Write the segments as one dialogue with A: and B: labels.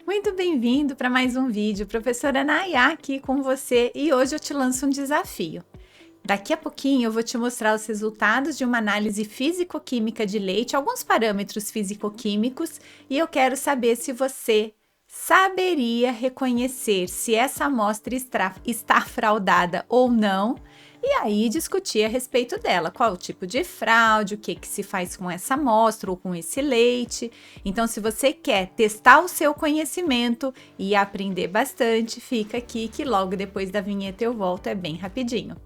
A: Muito bem-vindo para mais um vídeo. Professora Nayá aqui com você e hoje eu te lanço um desafio. Daqui a pouquinho eu vou te mostrar os resultados de uma análise físico-química de leite, alguns parâmetros físico-químicos, e eu quero saber se você saberia reconhecer se essa amostra está fraudada ou não, e aí discutir a respeito dela, qual o tipo de fraude, o que se faz com essa amostra ou com esse leite. Então, se você quer testar o seu conhecimento e aprender bastante, fica aqui que logo depois da vinheta eu volto, é bem rapidinho.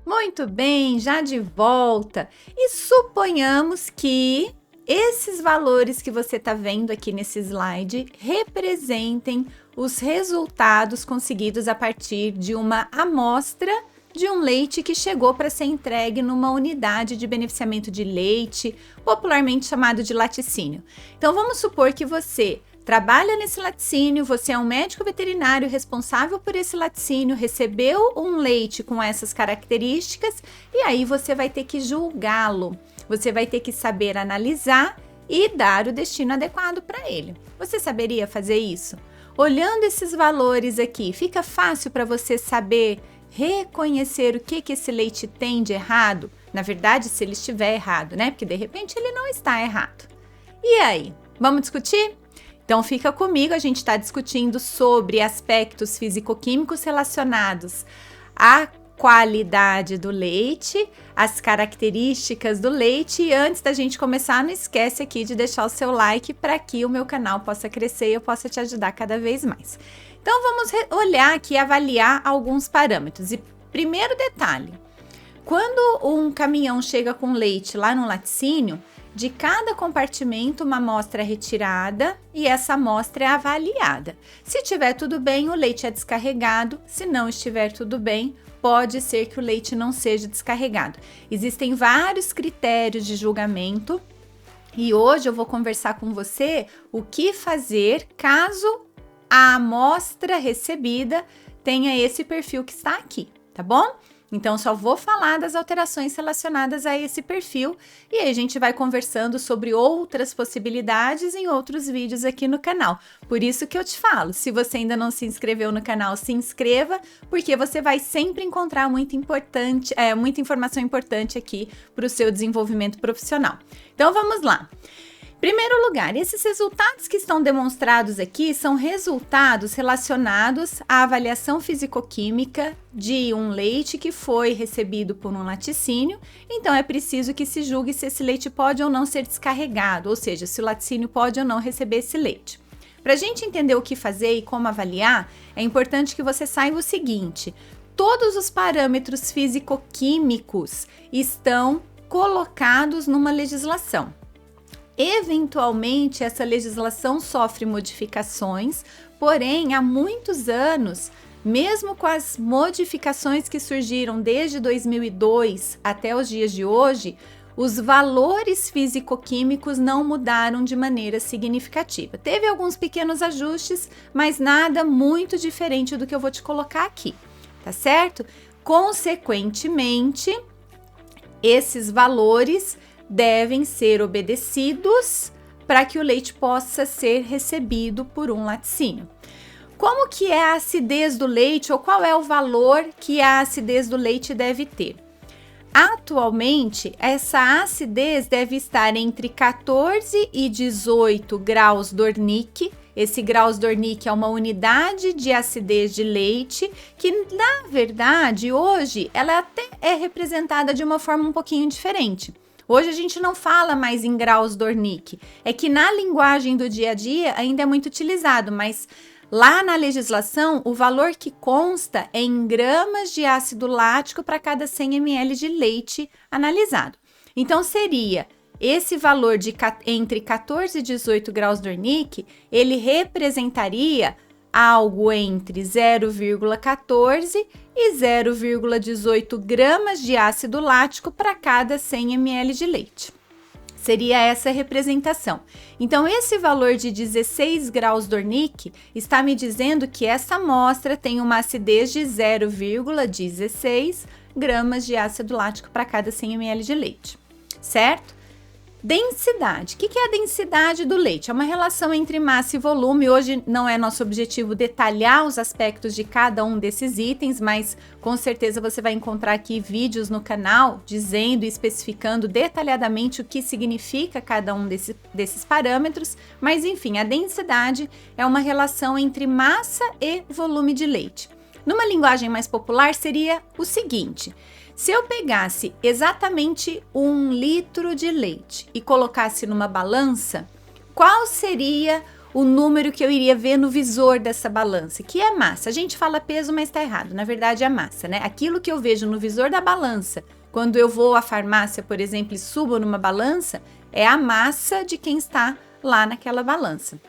A: Muito bem, já de volta. E suponhamos que esses valores que você está vendo aqui nesse slide representem os resultados conseguidos a partir de uma amostra de um leite que chegou para ser entregue numa unidade de beneficiamento de leite, popularmente chamado de laticínio. Então, vamos supor que você trabalha nesse laticínio, você é um médico veterinário responsável por esse laticínio, recebeu um leite com essas características e aí você vai ter que julgá-lo. Você vai ter que saber analisar e dar o destino adequado para ele. Você saberia fazer isso? Olhando esses valores aqui, fica fácil para você saber reconhecer o que esse leite tem de errado? Na verdade, se ele estiver errado, né? Porque de repente ele não está errado. E aí, vamos discutir? Então fica comigo, a gente está discutindo sobre aspectos físico-químicos relacionados à qualidade do leite, as características do leite. E antes da gente começar, não esquece aqui de deixar o seu like para que o meu canal possa crescer e eu possa te ajudar cada vez mais. Então vamos olhar aqui e avaliar alguns parâmetros. E primeiro detalhe, quando um caminhão chega com leite lá no laticínio, de cada compartimento uma amostra é retirada e essa amostra é avaliada. Se tiver tudo bem, o leite é descarregado. Se não estiver tudo bem, pode ser que o leite não seja descarregado. Existem vários critérios de julgamento e hoje eu vou conversar com você o que fazer caso a amostra recebida tenha esse perfil que está aqui, tá bom? Então, só vou falar das alterações relacionadas a esse perfil e aí a gente vai conversando sobre outras possibilidades em outros vídeos aqui no canal. Por isso que eu te falo, se você ainda não se inscreveu no canal, se inscreva, porque você vai sempre encontrar muita informação importante aqui para o seu desenvolvimento profissional. Então, vamos lá. Primeiro lugar, esses resultados que estão demonstrados aqui são resultados relacionados à avaliação físico-química de um leite que foi recebido por um laticínio, então é preciso que se julgue se esse leite pode ou não ser descarregado, ou seja, se o laticínio pode ou não receber esse leite. Para a gente entender o que fazer e como avaliar, é importante que você saiba o seguinte: todos os parâmetros físico-químicos estão colocados numa legislação. Eventualmente, essa legislação sofre modificações, porém, há muitos anos, mesmo com as modificações que surgiram desde 2002 até os dias de hoje, os valores físico-químicos não mudaram de maneira significativa. Teve alguns pequenos ajustes, mas nada muito diferente do que eu vou te colocar aqui, tá certo? Consequentemente, esses valores devem ser obedecidos para que o leite possa ser recebido por um laticínio. Como que é a acidez do leite ou qual é o valor que a acidez do leite deve ter? Atualmente, essa acidez deve estar entre 14 e 18 graus Dornick. Esse graus Dornick é uma unidade de acidez de leite que, na verdade, hoje ela até é representada de uma forma um pouquinho diferente. Hoje a gente não fala mais em graus Dornick, é que na linguagem do dia a dia ainda é muito utilizado, mas lá na legislação o valor que consta é em gramas de ácido lático para cada 100 ml de leite analisado. Então seria esse valor de entre 14 e 18 graus Dornick, ele representaria algo entre 0,14 e 0,18 gramas de ácido lático para cada 100 ml de leite. Seria essa a representação. Então, esse valor de 16 graus Dornick está me dizendo que essa amostra tem uma acidez de 0,16 gramas de ácido lático para cada 100 ml de leite, certo? Densidade. O que é a densidade do leite? É uma relação entre massa e volume. Hoje não é nosso objetivo detalhar os aspectos de cada um desses itens, mas com certeza você vai encontrar aqui vídeos no canal dizendo e especificando detalhadamente o que significa cada um desses parâmetros. Mas enfim, a densidade é uma relação entre massa e volume de leite. Numa linguagem mais popular seria o seguinte: se eu pegasse exatamente 1 litro de leite e colocasse numa balança, qual seria o número que eu iria ver no visor dessa balança? Que é massa. A gente fala peso, mas tá errado. Na verdade é massa, né? Aquilo que eu vejo no visor da balança, quando eu vou à farmácia, por exemplo, e subo numa balança, é a massa de quem está lá naquela balança.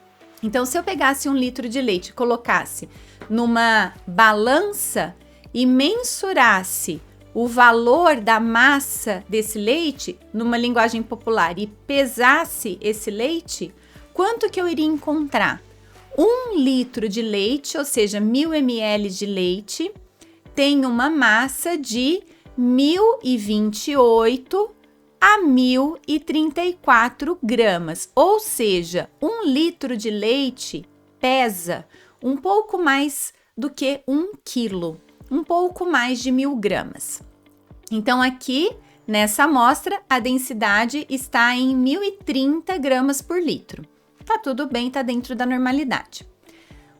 A: Então, se eu pegasse 1 litro de leite e colocasse numa balança e mensurasse o valor da massa desse leite, numa linguagem popular, e pesasse esse leite, quanto que eu iria encontrar? 1 litro de leite, ou seja, 1000 ml de leite, tem uma massa de 1028 a 1034 gramas, ou seja, 1 litro de leite pesa um pouco mais do que 1 quilo. Um pouco mais de 1000 gramas. Então, aqui, nessa amostra, a densidade está em 1030 gramas por litro. Tá tudo bem, tá dentro da normalidade.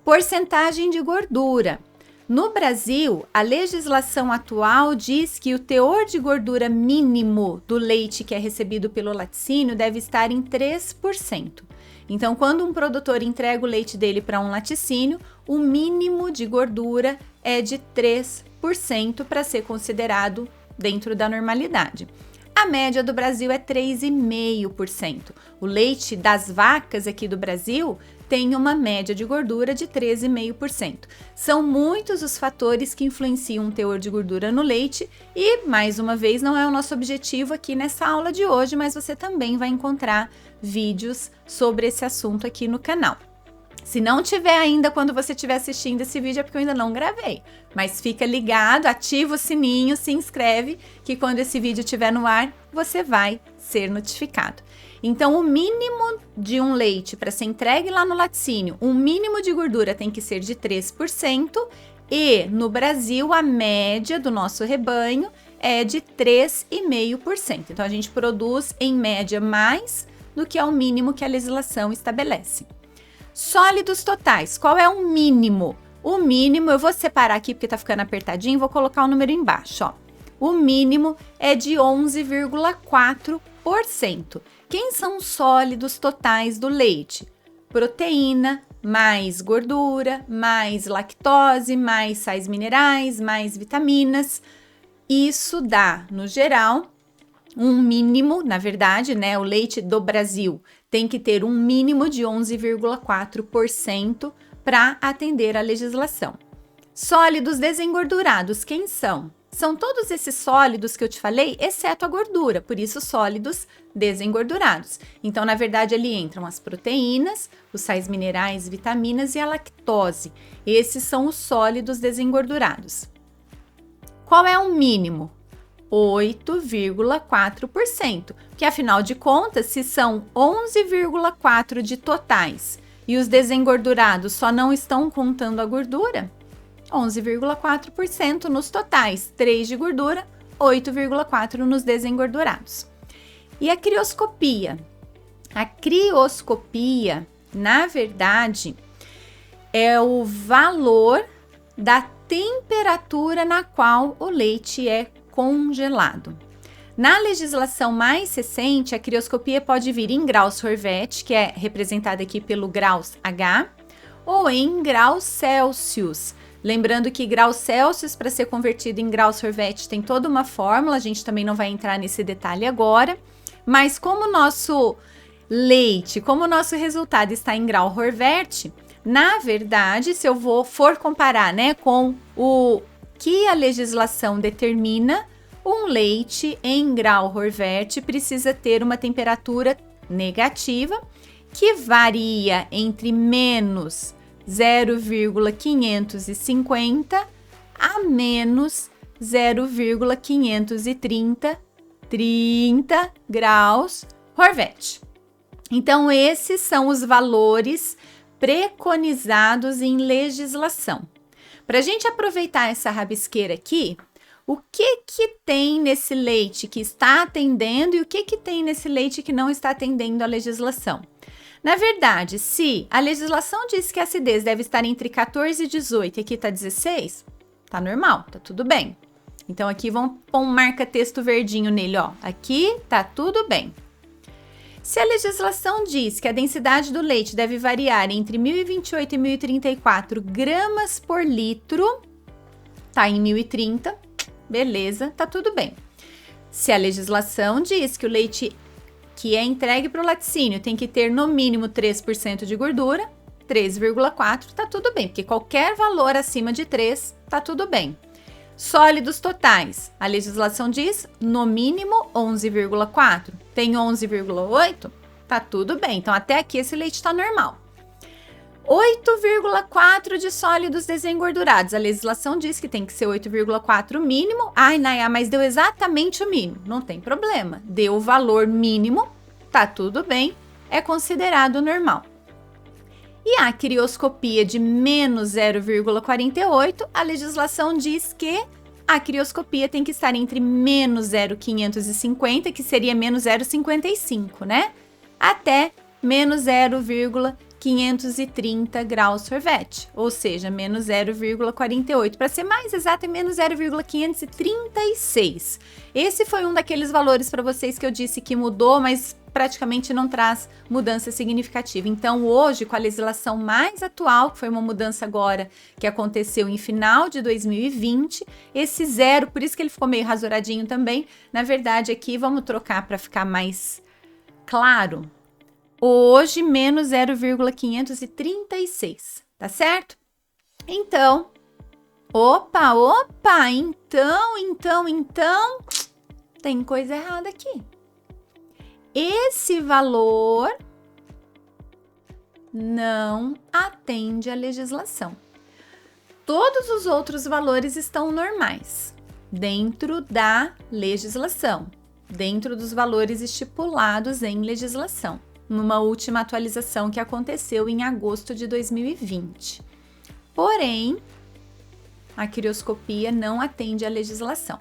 A: Porcentagem de gordura. No Brasil, a legislação atual diz que o teor de gordura mínimo do leite que é recebido pelo laticínio deve estar em 3%. Então, quando um produtor entrega o leite dele para um laticínio, o mínimo de gordura é de 3% para ser considerado dentro da normalidade. A média do Brasil é 3,5%. O leite das vacas aqui do Brasil tem uma média de gordura de 13,5%. São muitos os fatores que influenciam o teor de gordura no leite e, mais uma vez, não é o nosso objetivo aqui nessa aula de hoje, mas você também vai encontrar vídeos sobre esse assunto aqui no canal. Se não tiver ainda quando você estiver assistindo esse vídeo é porque eu ainda não gravei, mas fica ligado, ativa o sininho, se inscreve, que quando esse vídeo estiver no ar, você vai ser notificado. Então, o mínimo de um leite para ser entregue lá no laticínio, um mínimo de gordura tem que ser de 3% e no Brasil a média do nosso rebanho é de 3,5%. Então, a gente produz em média mais do que é o mínimo que a legislação estabelece. Sólidos totais, qual é o mínimo? O mínimo, eu vou separar aqui porque tá ficando apertadinho, vou colocar o número embaixo, ó. O mínimo é de 11,4%. Quem são os sólidos totais do leite? Proteína, mais gordura, mais lactose, mais sais minerais, mais vitaminas. Isso dá, no geral, um mínimo, na verdade, né? O leite do Brasil tem que ter um mínimo de 11,4% para atender a legislação. Sólidos desengordurados, quem são? São todos esses sólidos que eu te falei, exceto a gordura, por isso sólidos desengordurados. Então, na verdade, ali entram as proteínas, os sais minerais, vitaminas e a lactose. Esses são os sólidos desengordurados. Qual é o mínimo? 8,4%, que afinal de contas, se são 11,4% de totais e os desengordurados só não estão contando a gordura, 11,4% nos totais, 3 de gordura, 8,4% nos desengordurados. E a crioscopia? A crioscopia, na verdade, é o valor da temperatura na qual o leite é congelado. Na legislação mais recente, a crioscopia pode vir em graus Horvath, que é representada aqui pelo graus H, ou em graus Celsius. Lembrando que graus Celsius, para ser convertido em graus Horvath, tem toda uma fórmula, a gente também não vai entrar nesse detalhe agora, mas como o nosso leite, como o nosso resultado está em grau Horvath, na verdade, se eu for comparar, né, com o que a legislação determina, Um leite em grau Horvath precisa ter uma temperatura negativa, que varia entre menos 0,550 a menos 0,530 graus Horvath. Então, esses são os valores preconizados em legislação. Para a gente aproveitar essa rabisqueira aqui, o que tem nesse leite que está atendendo e o que tem nesse leite que não está atendendo à legislação? Na verdade, se a legislação diz que a acidez deve estar entre 14 e 18 e aqui está 16, tá normal, tá tudo bem. Então, aqui vamos pôr um marca-texto verdinho nele, ó. Aqui tá tudo bem. Se a legislação diz que a densidade do leite deve variar entre 1028 e 1034 gramas por litro, tá em 1030, beleza, tá tudo bem. Se a legislação diz que o leite que é entregue para o laticínio tem que ter no mínimo 3% de gordura, 3,4 tá tudo bem, porque qualquer valor acima de 3 tá tudo bem. Sólidos totais, a legislação diz no mínimo 11,4, tem 11,8, tá tudo bem, então até aqui esse leite está normal. 8,4 de sólidos desengordurados, a legislação diz que tem que ser 8,4 o mínimo. Ai, Nayá, mas deu exatamente o mínimo, não tem problema, deu o valor mínimo, tá tudo bem, é considerado normal. E a crioscopia de menos 0,48, a legislação diz que a crioscopia tem que estar entre menos 0,550, que seria menos 0,55, né? Até menos 0,530 graus Horvath, ou seja, menos 0,48. Para ser mais exato, é menos 0,536. Esse foi um daqueles valores para vocês que eu disse que mudou, mas praticamente não traz mudança significativa. Então, hoje, com a legislação mais atual, que foi uma mudança agora que aconteceu em final de 2020, esse zero, por isso que ele ficou meio rasuradinho também, na verdade aqui vamos trocar para ficar mais claro. Hoje, menos 0,536, tá certo? Então, então, tem coisa errada aqui. Esse valor não atende à legislação. Todos os outros valores estão normais, dentro da legislação, dentro dos valores estipulados em legislação, numa última atualização que aconteceu em agosto de 2020. Porém, a crioscopia não atende à legislação.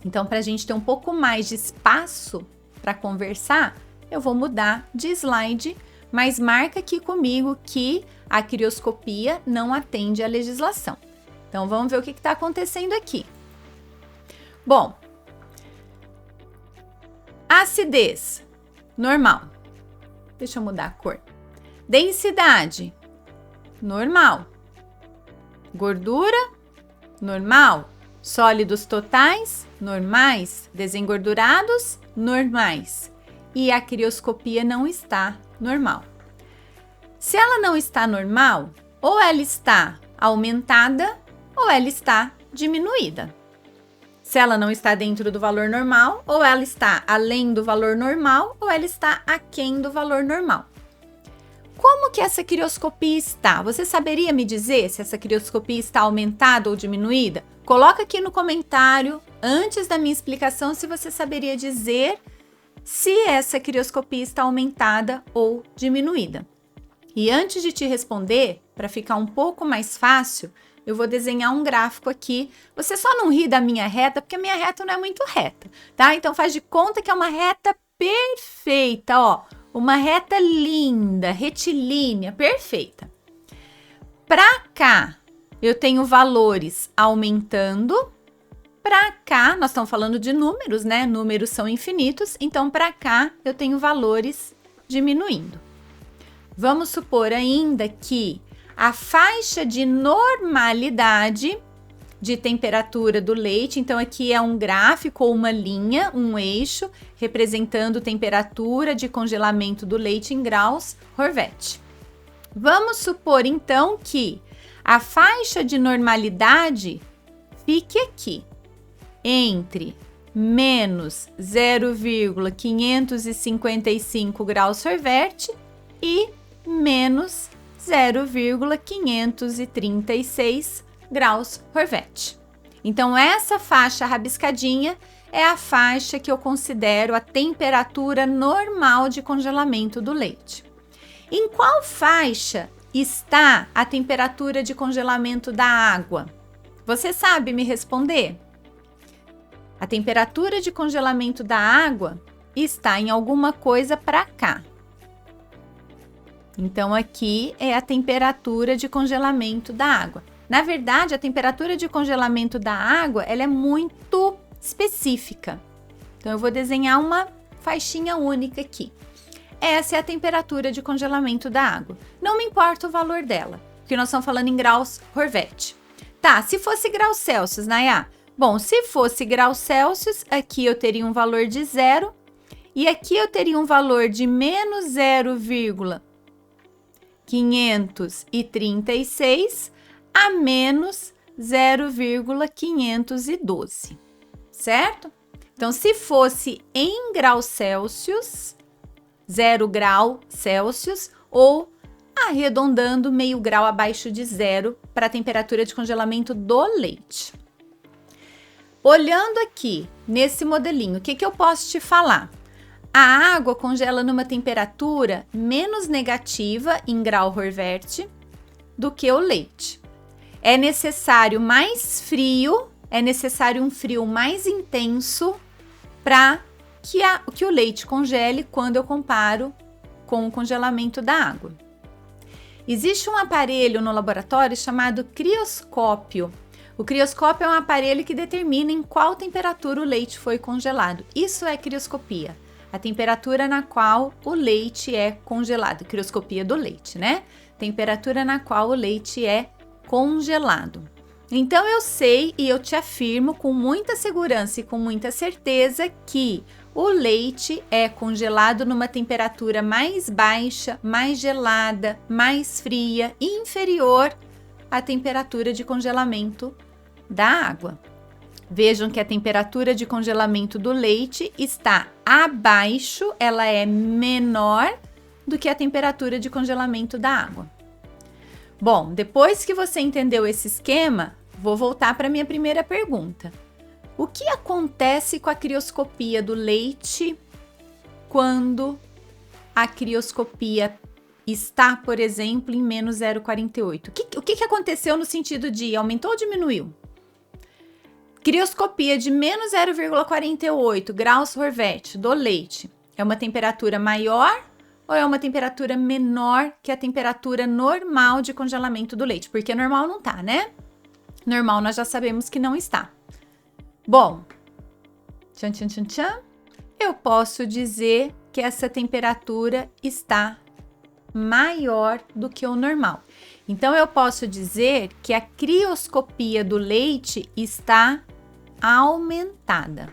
A: Então, para a gente ter um pouco mais de espaço para conversar, eu vou mudar de slide, mas marca aqui comigo que a crioscopia não atende à legislação. Então, vamos ver o que está acontecendo aqui. Bom, acidez, normal. Deixa eu mudar a cor. Densidade, normal. Gordura, normal. Sólidos totais, normais. Desengordurados, normais. E a crioscopia não está normal. Se ela não está normal, ou ela está aumentada ou ela está diminuída. Se ela não está dentro do valor normal, ou ela está além do valor normal, ou ela está aquém do valor normal. Como que essa crioscopia está? Você saberia me dizer se essa crioscopia está aumentada ou diminuída? Coloca aqui no comentário, antes da minha explicação, se você saberia dizer se essa crioscopia está aumentada ou diminuída. E antes de te responder, para ficar um pouco mais fácil, eu vou desenhar um gráfico aqui. Você só não ri da minha reta, porque a minha reta não é muito reta, tá? Então faz de conta que é uma reta perfeita, ó. Uma reta linda, retilínea, perfeita. Para cá, eu tenho valores aumentando. Para cá, nós estamos falando de números, né? Números são infinitos, então para cá eu tenho valores diminuindo. Vamos supor ainda que a faixa de normalidade de temperatura do leite, então aqui é um gráfico ou uma linha, um eixo, representando temperatura de congelamento do leite em graus Horvath. Vamos supor então que a faixa de normalidade fique aqui, entre menos 0,555 graus Sorvete e menos 0,536 graus Horvete. Então, essa faixa rabiscadinha é a faixa que eu considero a temperatura normal de congelamento do leite. Em qual faixa está a temperatura de congelamento da água? Você sabe me responder? A temperatura de congelamento da água está em alguma coisa para cá. Então, aqui é a temperatura de congelamento da água. Na verdade, a temperatura de congelamento da água, ela é muito específica. Então, eu vou desenhar uma faixinha única aqui. Essa é a temperatura de congelamento da água. Não me importa o valor dela, porque nós estamos falando em graus Horvete. Tá, se fosse graus Celsius, Nayá? Bom, se fosse graus Celsius, aqui eu teria um valor de 0 e aqui eu teria um valor de menos 0,536 a menos 0,512, certo? Então, se fosse em graus Celsius, 0 grau Celsius, ou arredondando meio grau abaixo de 0 para a temperatura de congelamento do leite. Olhando aqui nesse modelinho, o que eu posso te falar? A água congela numa temperatura menos negativa em grau Horvete do que o leite. É necessário mais frio, é necessário um frio mais intenso para que o leite congele quando eu comparo com o congelamento da água. Existe um aparelho no laboratório chamado crioscópio. O crioscópio é um aparelho que determina em qual temperatura o leite foi congelado. Isso é crioscopia, a temperatura na qual o leite é congelado. Crioscopia do leite, né? Temperatura na qual o leite é congelado. Então, eu sei e eu te afirmo com muita segurança e com muita certeza que o leite é congelado numa temperatura mais baixa, mais gelada, mais fria e inferior à temperatura de congelamento da água. Vejam que a temperatura de congelamento do leite está abaixo, ela é menor do que a temperatura de congelamento da água. Bom, depois que você entendeu esse esquema, vou voltar para a minha primeira pergunta. O que acontece com a crioscopia do leite quando a crioscopia está, por exemplo, em menos 0,48? O que aconteceu no sentido de aumentou ou diminuiu? Crioscopia de menos 0,48 graus Horvete do leite é uma temperatura maior ou é uma temperatura menor que a temperatura normal de congelamento do leite? Porque normal não tá, né? Normal nós já sabemos que não está. Bom, eu posso dizer que essa temperatura está maior do que o normal. Então, eu posso dizer que a crioscopia do leite está aumentada,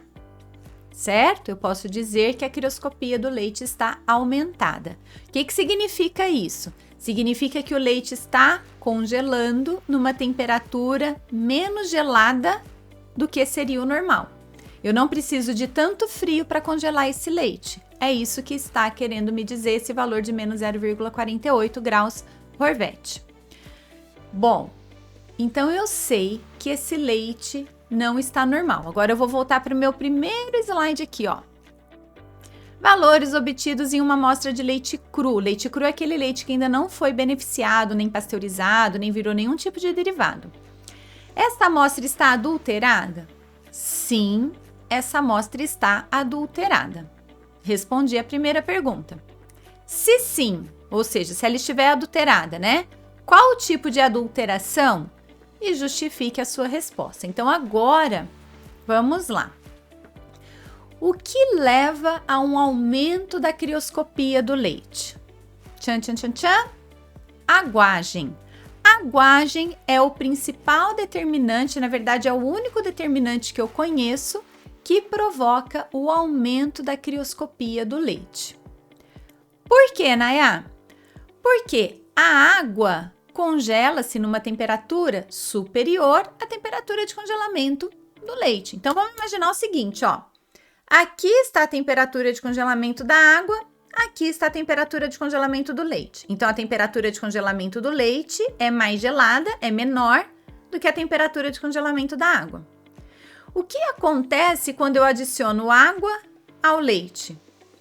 A: certo? Eu posso dizer que a crioscopia do leite está aumentada. O que significa isso? Significa que o leite está congelando numa temperatura menos gelada do que seria o normal. Eu não preciso de tanto frio para congelar esse leite. É isso que está querendo me dizer esse valor de menos 0,48 graus Horvete. Bom, então eu sei que esse leite não está normal. Agora eu vou voltar para o meu primeiro slide aqui, ó. Valores obtidos em uma amostra de leite cru. Leite cru é aquele leite que ainda não foi beneficiado, nem pasteurizado, nem virou nenhum tipo de derivado. Esta amostra está adulterada? Sim, essa amostra está adulterada. Respondi a primeira pergunta. Se sim, ou seja, se ela estiver adulterada, né? Qual o tipo de adulteração? E justifique a sua resposta. Então, agora, vamos lá. O que leva a um aumento da crioscopia do leite? Aguagem. Aguagem é o principal determinante, na verdade é o único determinante que eu conheço que provoca o aumento da crioscopia do leite. Por quê, Nayá? Porque a água congela-se numa temperatura superior à temperatura de congelamento do leite. Então, vamos imaginar o seguinte, ó. Aqui está a temperatura de congelamento da água, aqui está a temperatura de congelamento do leite. Então, a temperatura de congelamento do leite é mais gelada, é menor do que a temperatura de congelamento da água. O que acontece quando eu adiciono água ao leite?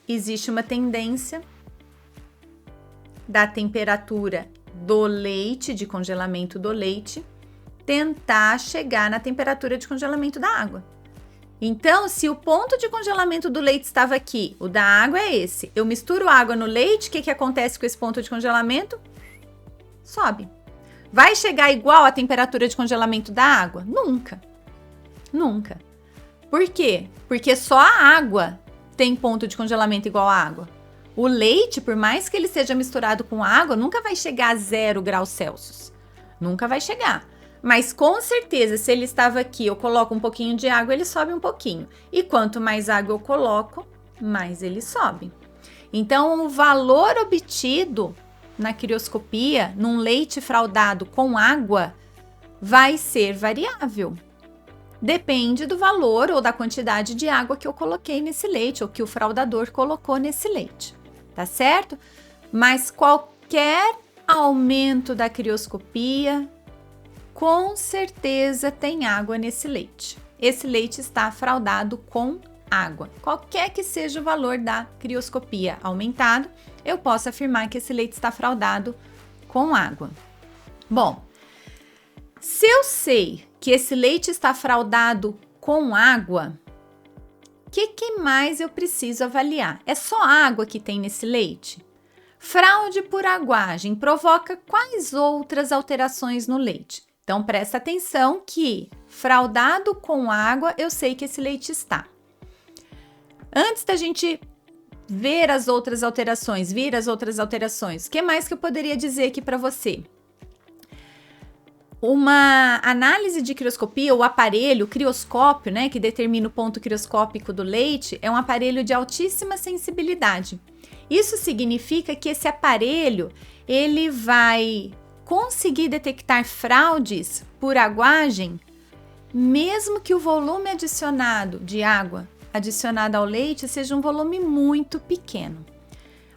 A: Existe uma tendência da temperatura do leite, de congelamento do leite, tentar chegar na temperatura de congelamento da água. Então, se o ponto de congelamento do leite estava aqui, o da água é esse, eu misturo água no leite, o que acontece com esse ponto de congelamento? Sobe. Vai chegar igual à temperatura de congelamento da água? Nunca. Nunca. Por quê? Porque só a água tem ponto de congelamento igual à água. O leite, por mais que ele seja misturado com água, nunca vai chegar a 0 graus Celsius. Nunca vai chegar. Mas com certeza, se ele estava aqui, eu coloco um pouquinho de água, ele sobe um pouquinho. E quanto mais água eu coloco, mais ele sobe. Então, o valor obtido na crioscopia, num leite fraldado com água, vai ser variável. Depende do valor ou da quantidade de água que eu coloquei nesse leite, ou que o fraudador colocou nesse leite. Tá certo? Mas qualquer aumento da crioscopia, com certeza tem água nesse leite. Esse leite está fraldado com água. Qualquer que seja o valor da crioscopia aumentado, eu posso afirmar que esse leite está fraldado com água. Bom, se eu sei que esse leite está fraldado com água, o que mais eu preciso avaliar? É só água que tem nesse leite? Fraude por aguagem provoca quais outras alterações no leite? Então, presta atenção que fraldado com água, eu sei que esse leite está. Antes da gente ver as outras alterações, o que mais que eu poderia dizer aqui para você? Uma análise de crioscopia, o aparelho, o crioscópio, né, que determina o ponto crioscópico do leite, é um aparelho de altíssima sensibilidade. Isso significa que esse aparelho, ele vai conseguir detectar fraudes por aguagem, mesmo que o volume adicionado de água adicionado ao leite seja um volume muito pequeno.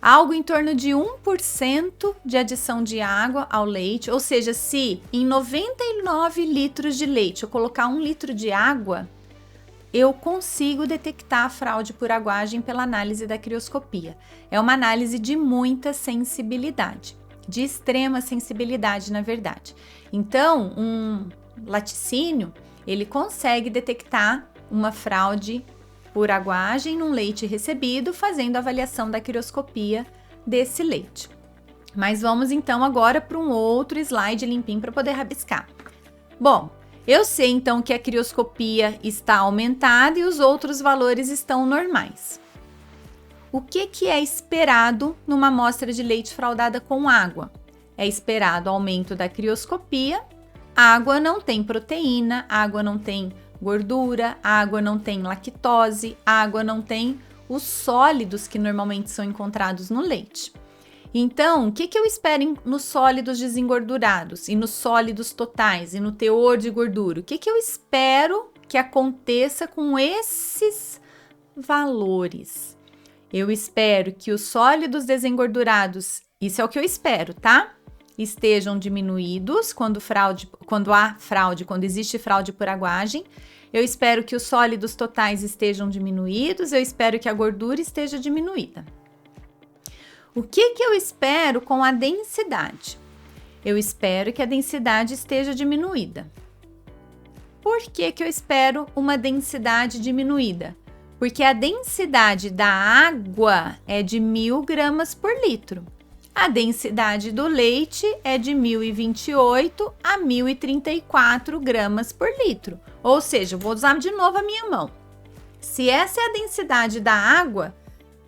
A: Algo em torno de 1% de adição de água ao leite, ou seja, se em 99 litros de leite eu colocar 1 litro de água, eu consigo detectar a fraude por aguagem pela análise da crioscopia. É uma análise de muita sensibilidade, de extrema sensibilidade, na verdade. Então, um laticínio, ele consegue detectar uma fraude por aguagem num leite recebido, fazendo a avaliação da crioscopia desse leite. Mas vamos então agora para um outro slide limpinho para poder rabiscar. Bom, eu sei então que a crioscopia está aumentada e os outros valores estão normais. O que é esperado numa amostra de leite fraldada com água? É esperado aumento da crioscopia. Água não tem proteína, água não tem gordura, água não tem lactose, água não tem os sólidos que normalmente são encontrados no leite. Então, o que eu espero nos sólidos desengordurados e nos sólidos totais e no teor de gordura? O que eu espero que aconteça com esses valores? Eu espero que os sólidos desengordurados, isso é o que eu espero, tá? Estejam diminuídos quando existe fraude por aguagem. Eu espero que os sólidos totais estejam diminuídos, eu espero que a gordura esteja diminuída. O que eu espero com a densidade? Eu espero que a densidade esteja diminuída. Por que eu espero uma densidade diminuída? Porque a densidade da água é de 1.000 gramas por litro. A densidade do leite é de 1.028 a 1.034 gramas por litro. Ou seja, eu vou usar de novo a minha mão. Se essa é a densidade da água,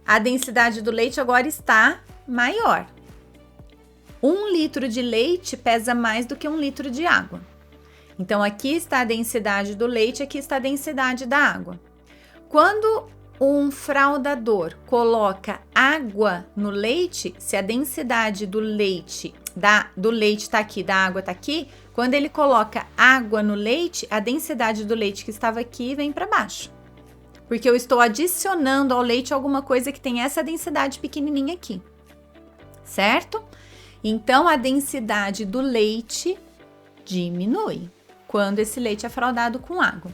A: a densidade do leite agora está maior. 1 litro de leite pesa mais do que 1 litro de água. Então, aqui está a densidade do leite, aqui está a densidade da água. Quando um fraudador coloca água no leite, se a densidade do leite está aqui, da água está aqui, quando ele coloca água no leite, a densidade do leite que estava aqui vem para baixo. porque eu estou adicionando ao leite alguma coisa que tem essa densidade pequenininha aqui, certo? Então, a densidade do leite diminui quando esse leite é fraldado com água.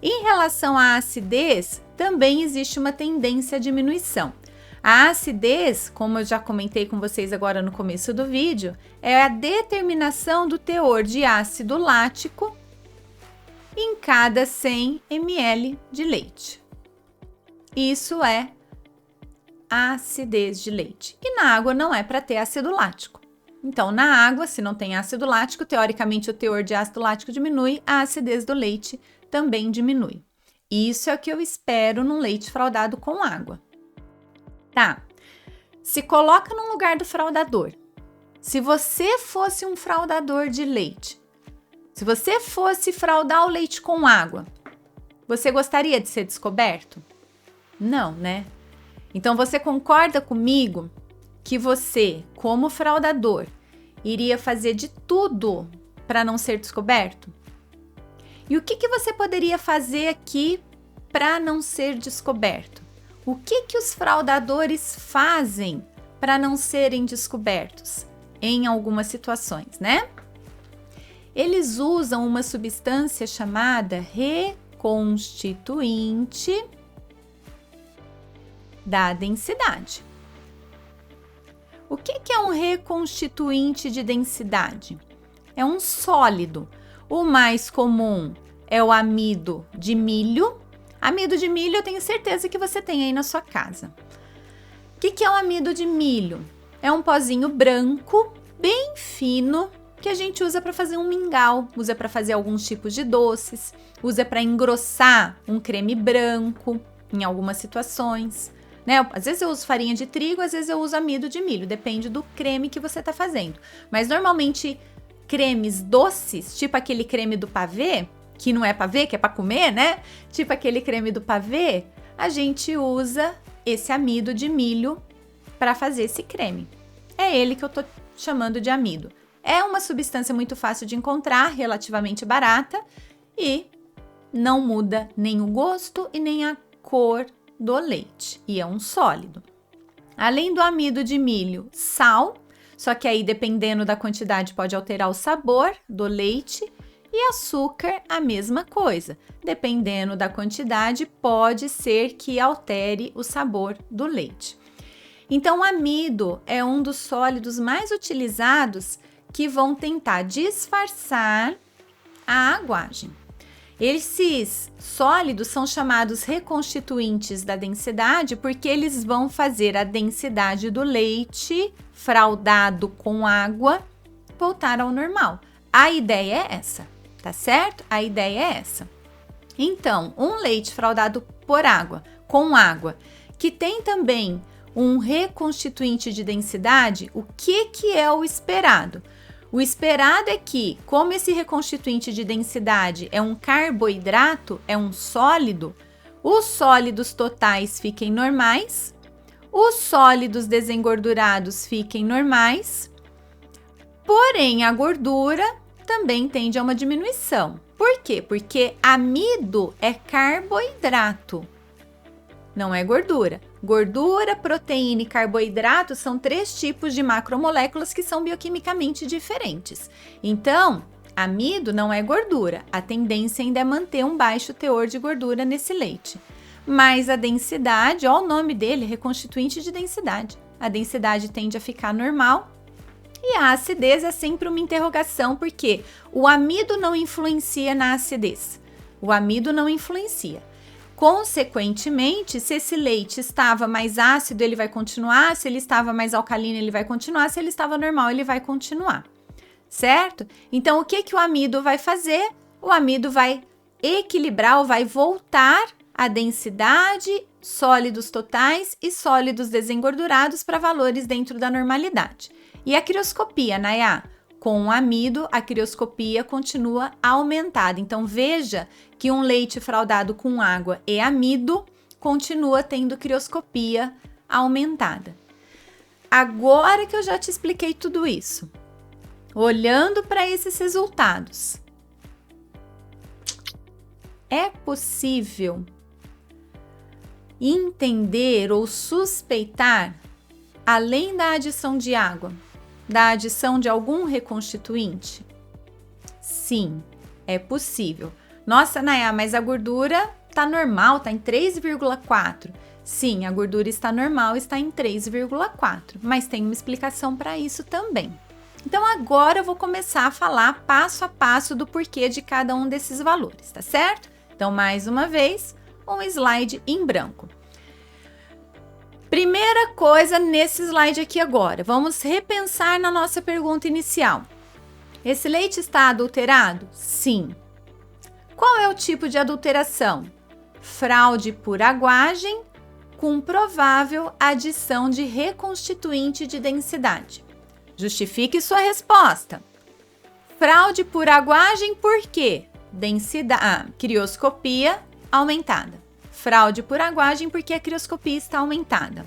A: Em relação à acidez, também existe uma tendência à diminuição. A acidez, como eu já comentei com vocês agora no começo do vídeo, é a determinação do teor de ácido lático em cada 100 ml de leite. Isso é a acidez de leite. E na água não é para ter ácido lático. Então, na água, se não tem ácido lático, teoricamente o teor de ácido lático diminui, a acidez do leite também diminui. Isso é o que eu espero num leite fraldado com água. Tá? Se coloca no lugar do fraudador. Se você fosse um fraudador de leite, se você fosse fraudar o leite com água, você gostaria de ser descoberto? Não, né? Então, você concorda comigo que você, como fraudador, iria fazer de tudo para não ser descoberto? E o que você poderia fazer aqui para não ser descoberto? O que os fraudadores fazem para não serem descobertos em algumas situações, né? Eles usam uma substância chamada reconstituinte da densidade. O que é um reconstituinte de densidade? É um sólido. O mais comum é o amido de milho. Amido de milho eu tenho certeza que você tem aí na sua casa. O que é o amido de milho? É um pozinho branco, bem fino, que a gente usa para fazer um mingau, usa para fazer alguns tipos de doces, usa para engrossar um creme branco em algumas situações. Né? Às vezes eu uso farinha de trigo, às vezes eu uso amido de milho, depende do creme que você está fazendo. Mas normalmente cremes doces, tipo aquele creme do pavê, que não é pavê, que é para comer, né? Tipo aquele creme do pavê, a gente usa esse amido de milho para fazer esse creme. É ele que eu tô chamando de amido. É uma substância muito fácil de encontrar, relativamente barata e não muda nem o gosto e nem a cor do leite, e é um sólido. Além do amido de milho, sal, só que aí dependendo da quantidade pode alterar o sabor do leite, e açúcar, a mesma coisa. Dependendo da quantidade, pode ser que altere o sabor do leite. Então, o amido é um dos sólidos mais utilizados que vão tentar disfarçar a aguagem. Esses sólidos são chamados reconstituintes da densidade porque eles vão fazer a densidade do leite fraldado com água voltar ao normal. A ideia é essa, tá certo? A ideia é essa. Então, um leite fraldado por água, com água, que tem também um reconstituinte de densidade, o que é o esperado? O esperado é que, como esse reconstituinte de densidade é um carboidrato, é um sólido, os sólidos totais fiquem normais, os sólidos desengordurados fiquem normais, porém a gordura também tende a uma diminuição. Por quê? Porque amido é carboidrato, não é gordura. Gordura, proteína e carboidrato são 3 tipos de macromoléculas que são bioquimicamente diferentes. Então, amido não é gordura. A tendência ainda é manter um baixo teor de gordura nesse leite. Mas a densidade, ó, o nome dele, reconstituinte de densidade. A densidade tende a ficar normal. E a acidez é sempre uma interrogação, porque o amido não influencia na acidez. O amido não influencia. Consequentemente, se esse leite estava mais ácido, ele vai continuar, se ele estava mais alcalino, ele vai continuar, se ele estava normal, ele vai continuar, certo? Então, o que o amido vai fazer? O amido vai equilibrar ou vai voltar a densidade, sólidos totais e sólidos desengordurados para valores dentro da normalidade. E a crioscopia, Nayá? Com o amido, a crioscopia continua aumentada. Então, veja que um leite fraldado com água e amido continua tendo crioscopia aumentada. Agora que eu já te expliquei tudo isso, olhando para esses resultados, é possível entender ou suspeitar, além da adição de água, da adição de algum reconstituinte? Sim, é possível. Nossa, Nayá, mas a gordura está normal, está em 3,4. Sim, a gordura está normal, está em 3,4, mas tem uma explicação para isso também. Então agora eu vou começar a falar passo a passo do porquê de cada um desses valores, tá certo? Então, mais uma vez, um slide em branco. Primeira coisa nesse slide aqui agora, vamos repensar na nossa pergunta inicial. Esse leite está adulterado? Sim. Qual é o tipo de adulteração? Fraude por aguagem com provável adição de reconstituinte de densidade. Justifique sua resposta. Fraude por aguagem por quê? Crioscopia aumentada. Fraude por aguagem porque a crioscopia está aumentada.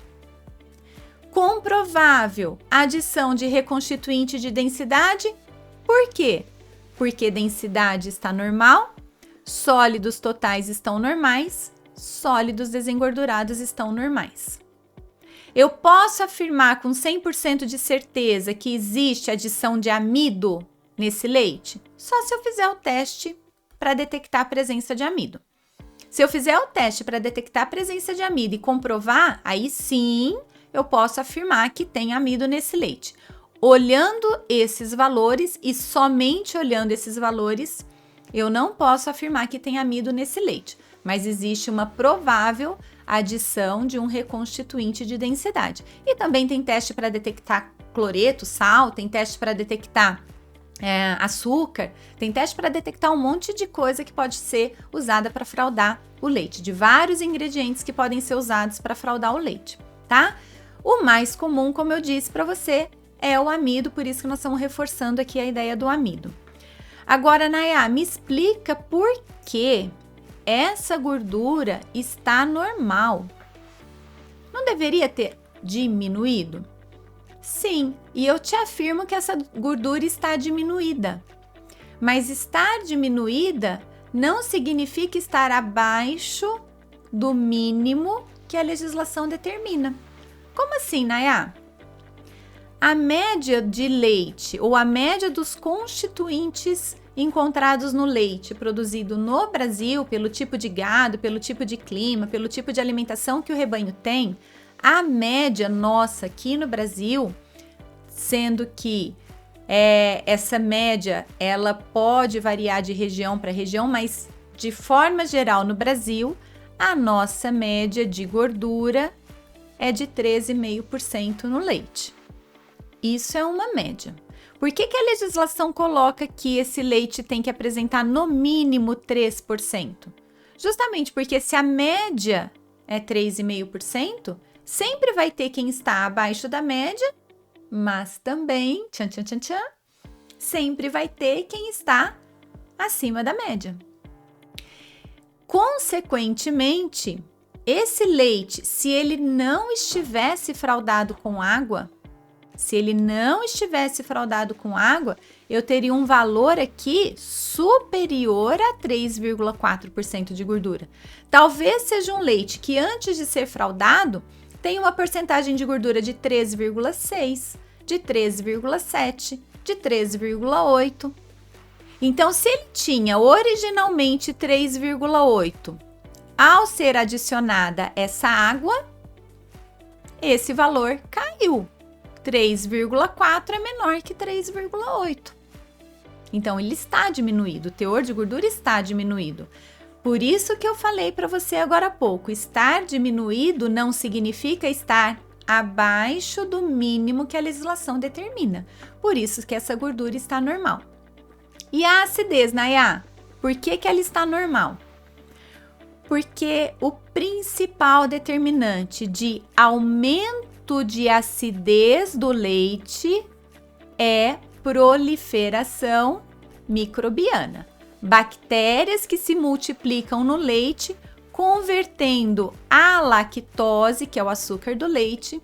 A: Com provável adição de reconstituinte de densidade, por quê? Porque densidade está normal, sólidos totais estão normais, sólidos desengordurados estão normais. Eu posso afirmar com 100% de certeza que existe adição de amido nesse leite? Só se eu fizer o teste para detectar a presença de amido. Se eu fizer o teste para detectar a presença de amido e comprovar, aí sim eu posso afirmar que tem amido nesse leite. Olhando esses valores e somente olhando esses valores, eu não posso afirmar que tem amido nesse leite, mas existe uma provável adição de um reconstituinte de densidade. E também tem teste para detectar cloreto, sal, tem teste para detectar açúcar, tem teste para detectar um monte de coisa que pode ser usada para fraudar o leite, de vários ingredientes que podem ser usados para fraudar o leite, tá? O mais comum, como eu disse para você, é o amido, por isso que nós estamos reforçando aqui a ideia do amido. Agora, Nayá, me explica por que essa gordura está normal. Não deveria ter diminuído? Sim, e eu te afirmo que essa gordura está diminuída. Mas estar diminuída não significa estar abaixo do mínimo que a legislação determina. Como assim, Nayá? A média de leite ou a média dos constituintes encontrados no leite produzido no Brasil, pelo tipo de gado, pelo tipo de clima, pelo tipo de alimentação que o rebanho tem, a média nossa aqui no Brasil, sendo que essa média ela pode variar de região para região, mas de forma geral no Brasil, a nossa média de gordura é de 13,5% no leite. Isso é uma média. Por que a legislação coloca que esse leite tem que apresentar no mínimo 3%? Justamente porque se a média é 3,5%, sempre vai ter quem está abaixo da média, mas também, sempre vai ter quem está acima da média. Consequentemente, esse leite, se ele não estivesse fraudado com água, eu teria um valor aqui superior a 3,4% de gordura. Talvez seja um leite que antes de ser fraudado, tem uma porcentagem de gordura de 3,6, de 3,7, de 3,8. Então, se ele tinha originalmente 3,8, ao ser adicionada essa água, esse valor caiu. 3,4 é menor que 3,8. Então, ele está diminuído, o teor de gordura está diminuído. Por isso que eu falei para você agora há pouco, estar diminuído não significa estar abaixo do mínimo que a legislação determina. Por isso que essa gordura está normal. E a acidez, Nayá? Por que ela está normal? Porque o principal determinante de aumento de acidez do leite é proliferação microbiana. Bactérias que se multiplicam no leite, convertendo a lactose, que é o açúcar do leite,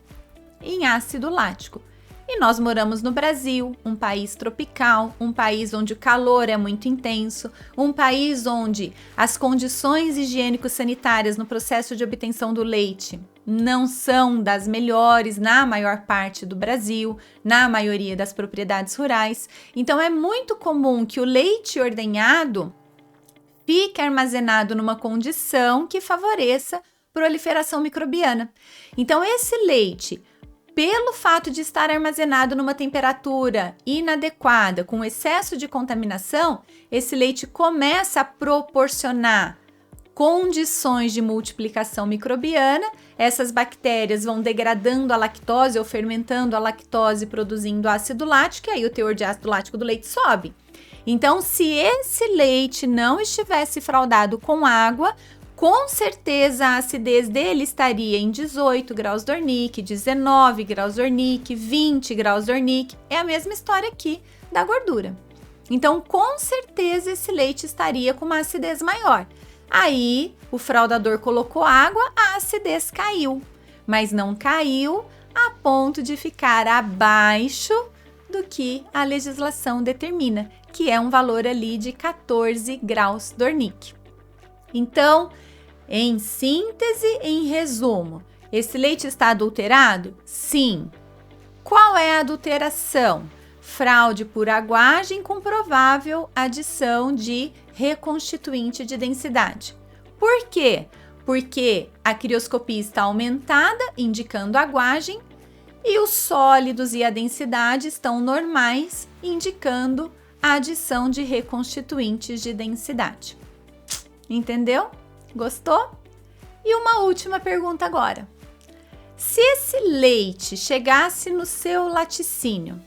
A: em ácido lático. E nós moramos no Brasil, um país tropical, um país onde o calor é muito intenso, um país onde as condições higiênico-sanitárias no processo de obtenção do leite não são das melhores na maior parte do Brasil, na maioria das propriedades rurais. Então é muito comum que o leite ordenhado fique armazenado numa condição que favoreça proliferação microbiana. Então esse leite, pelo fato de estar armazenado numa temperatura inadequada, com excesso de contaminação, esse leite começa a proporcionar condições de multiplicação microbiana. Essas bactérias vão degradando a lactose ou fermentando a lactose, produzindo ácido lático, e aí o teor de ácido lático do leite sobe. Então, se esse leite não estivesse fraldado com água, com certeza a acidez dele estaria em 18 graus Dornick, 19 graus Dornick, 20 graus Dornick. É a mesma história aqui da gordura. Então, com certeza esse leite estaria com uma acidez maior. Aí, o fraudador colocou água, a acidez caiu, mas não caiu a ponto de ficar abaixo do que a legislação determina, que é um valor ali de 14 graus Dornick. Então, em síntese, em resumo, esse leite está adulterado? Sim. Qual é a adulteração? Fraude por aguagem com provável adição de reconstituinte de densidade. Por quê? Porque a crioscopia está aumentada, indicando aguagem, e os sólidos e a densidade estão normais, indicando a adição de reconstituintes de densidade. Entendeu? Gostou? E uma última pergunta agora. Se esse leite chegasse no seu laticínio,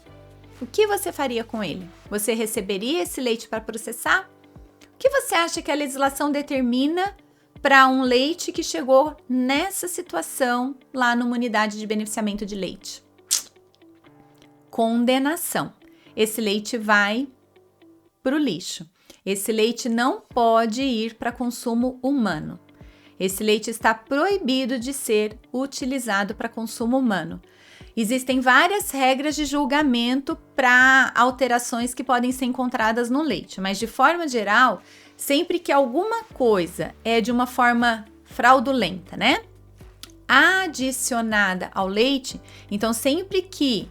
A: o que você faria com ele? Você receberia esse leite para processar? O que você acha que a legislação determina para um leite que chegou nessa situação lá numa unidade de beneficiamento de leite? Condenação. Esse leite vai para o lixo. Esse leite não pode ir para consumo humano. Esse leite está proibido de ser utilizado para consumo humano. Existem várias regras de julgamento para alterações que podem ser encontradas no leite, mas de forma geral, sempre que alguma coisa é de uma forma fraudulenta, né? Adicionada ao leite, então sempre que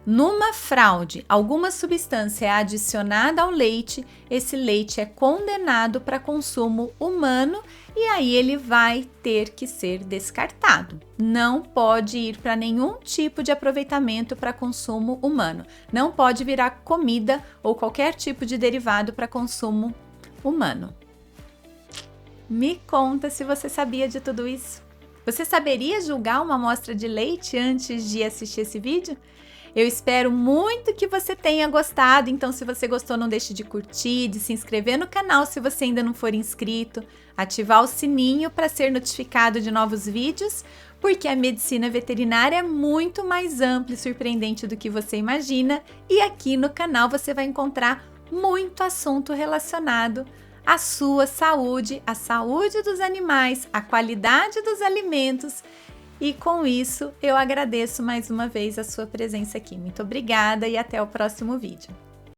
A: numa fraude, alguma substância é adicionada ao leite, esse leite é condenado para consumo humano e aí ele vai ter que ser descartado. Não pode ir para nenhum tipo de aproveitamento para consumo humano. Não pode virar comida ou qualquer tipo de derivado para consumo humano. Me conta se você sabia de tudo isso. Você saberia julgar uma amostra de leite antes de assistir esse vídeo? Eu espero muito que você tenha gostado, então se você gostou, não deixe de curtir, de se inscrever no canal se você ainda não for inscrito, ativar o sininho para ser notificado de novos vídeos, porque a medicina veterinária é muito mais ampla e surpreendente do que você imagina, e aqui no canal você vai encontrar muito assunto relacionado à sua saúde, à saúde dos animais, à qualidade dos alimentos. E com isso, eu agradeço mais uma vez a sua presença aqui. Muito obrigada e até o próximo vídeo.